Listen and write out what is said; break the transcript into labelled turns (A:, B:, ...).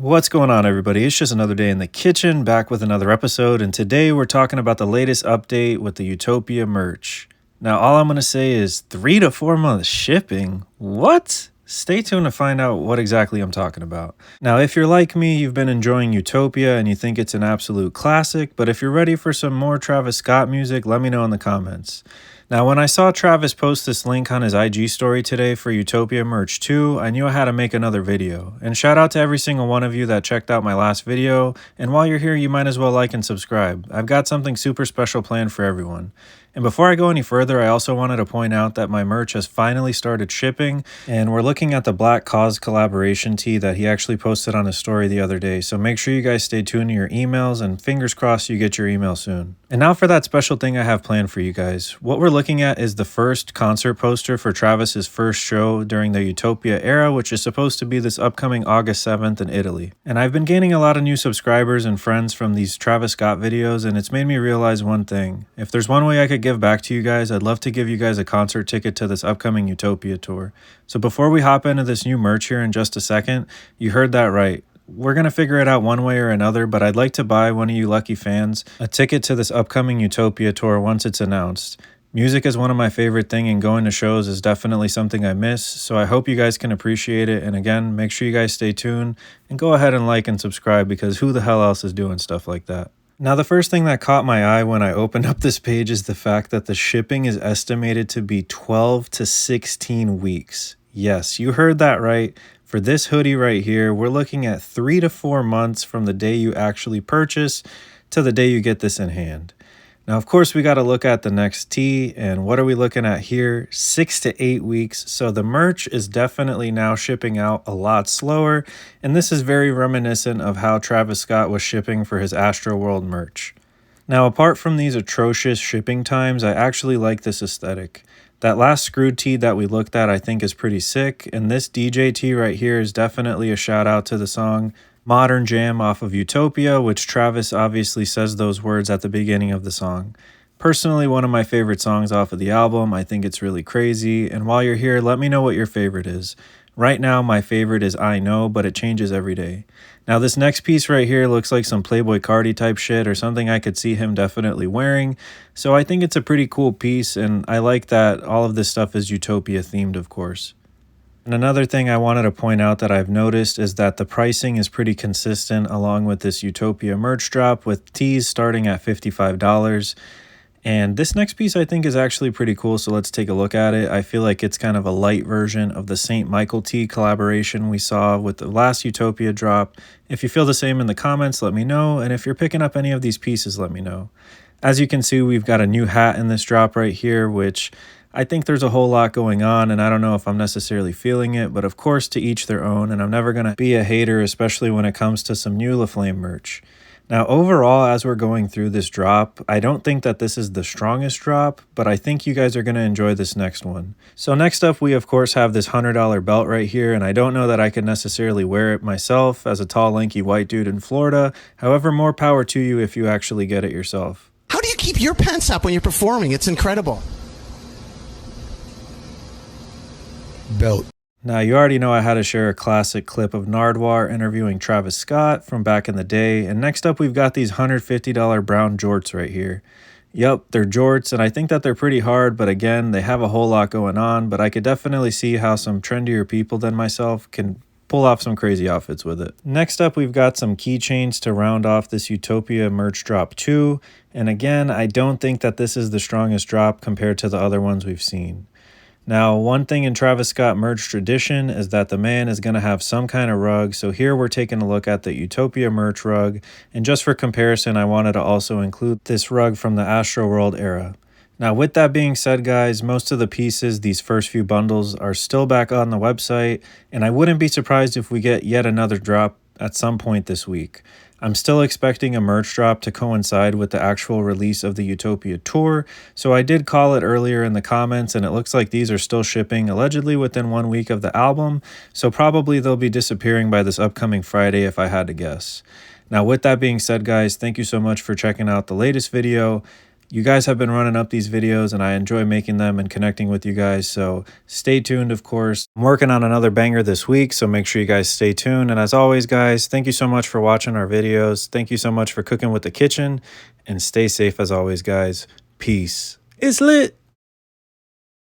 A: What's going on, everybody? It's just another day in the kitchen, back with another episode, and today we're talking about the latest update with the Utopia merch. Now, all I'm going to say is 3 to 4 months shipping. What? Stay tuned to find out what exactly I'm talking about. Now, if you're like me, you've been enjoying Utopia and you think it's an absolute classic, but if you're ready for some more Travis Scott music, let me know in the comments. Now, when I saw Travis post this link on his IG story today for Utopia merch 2, I knew I had to make another video. And shout out to every single one of you that checked out my last video, and while you're here, you might as well like and subscribe. I've got something super special planned for everyone. And before I go any further, I also wanted to point out that my merch has finally started shipping, and we're looking at the Black Cause collaboration tee that he actually posted on his story the other day, so make sure you guys stay tuned to your emails, and fingers crossed you get your email soon. And now for that special thing I have planned for you guys. What we're looking at is the first concert poster for Travis's first show during the Utopia era, which is supposed to be this upcoming August 7th in Italy. And I've been gaining a lot of new subscribers and friends from these Travis Scott videos, and it's made me realize one thing. If there's one way I could give back to you guys, I'd love to give you guys a concert ticket to this upcoming Utopia tour. So before we hop into this new merch here in just a second, you heard that right. We're going to figure it out one way or another, but I'd like to buy one of you lucky fans a ticket to this upcoming Utopia tour once it's announced. Music is one of my favorite things, and going to shows is definitely something I miss, so I hope you guys can appreciate it. And again, make sure you guys stay tuned and go ahead and like and subscribe, because who the hell else is doing stuff like that? Now, the first thing that caught my eye when I opened up this page is the fact that the shipping is estimated to be 12 to 16 weeks. Yes, you heard that right. For this hoodie right here, we're looking at 3 to 4 months from the day you actually purchase to the day you get this in hand. Now, of course, we got to look at the next tee, and what are we looking at here? 6 to 8 weeks. So the merch is definitely now shipping out a lot slower, and this is very reminiscent of how Travis Scott was shipping for his Astroworld merch. Now, apart from these atrocious shipping times, I actually like this aesthetic. That last screwed tee that we looked at I think is pretty sick, and this DJ tee right here is definitely a shout out to the song Modern Jam off of Utopia, which Travis obviously says those words at the beginning of the song. Personally, one of my favorite songs off of the album. I think it's really crazy, and while you're here, let me know what your favorite is. Right now, my favorite is I Know, but it changes every day. Now, this next piece right here looks like some Playboy Cardi type shit, or something I could see him definitely wearing, so I think it's a pretty cool piece, and I like that all of this stuff is Utopia themed, of course. And another thing I wanted to point out that I've noticed is that the pricing is pretty consistent along with this Utopia merch drop, with tees starting at $55. And this next piece I think is actually pretty cool, so let's take a look at it. I feel like it's kind of a light version of the St. Michael tee collaboration we saw with the last Utopia drop. If you feel the same in the comments, let me know, and if you're picking up any of these pieces, let me know. As you can see, we've got a new hat in this drop right here, which I think there's a whole lot going on, and I don't know if I'm necessarily feeling it, but of course to each their own, and I'm never going to be a hater, especially when it comes to some new LaFlame merch. Now, overall, as we're going through this drop, I don't think that this is the strongest drop, but I think you guys are going to enjoy this next one. So next up, we of course have this $100 belt right here, and I don't know that I could necessarily wear it myself as a tall, lanky white dude in Florida. However, more power to you if you actually get it yourself.
B: How do you keep your pants up when you're performing? It's incredible. Belt.
A: Now, you already know I had to share a classic clip of Nardwuar interviewing Travis Scott from back in the day, and next up we've got these $150 brown jorts right here. Yep, they're jorts, and I think that they're pretty hard, but again, they have a whole lot going on, but I could definitely see how some trendier people than myself can pull off some crazy outfits with it. Next up, we've got some keychains to round off this Utopia merch drop 2, and again, I don't think that this is the strongest drop compared to the other ones we've seen. Now, one thing in Travis Scott merch tradition is that the man is going to have some kind of rug, so here we're taking a look at the Utopia merch rug, and just for comparison, I wanted to also include this rug from the Astroworld era. Now, with that being said, guys, most of the pieces, these first few bundles, are still back on the website, and I wouldn't be surprised if we get yet another drop at some point this week. I'm still expecting a merch drop to coincide with the actual release of the Utopia tour, so I did call it earlier in the comments, and it looks like these are still shipping allegedly within 1 week of the album, so probably they'll be disappearing by this upcoming Friday if I had to guess. Now, with that being said, guys, thank you so much for checking out the latest video. You guys have been running up these videos and I enjoy making them and connecting with you guys. So stay tuned, of course. I'm working on another banger this week, so make sure you guys stay tuned. And as always, guys, thank you so much for watching our videos. Thank you so much for cooking with the kitchen, and stay safe as always, guys. Peace. It's lit.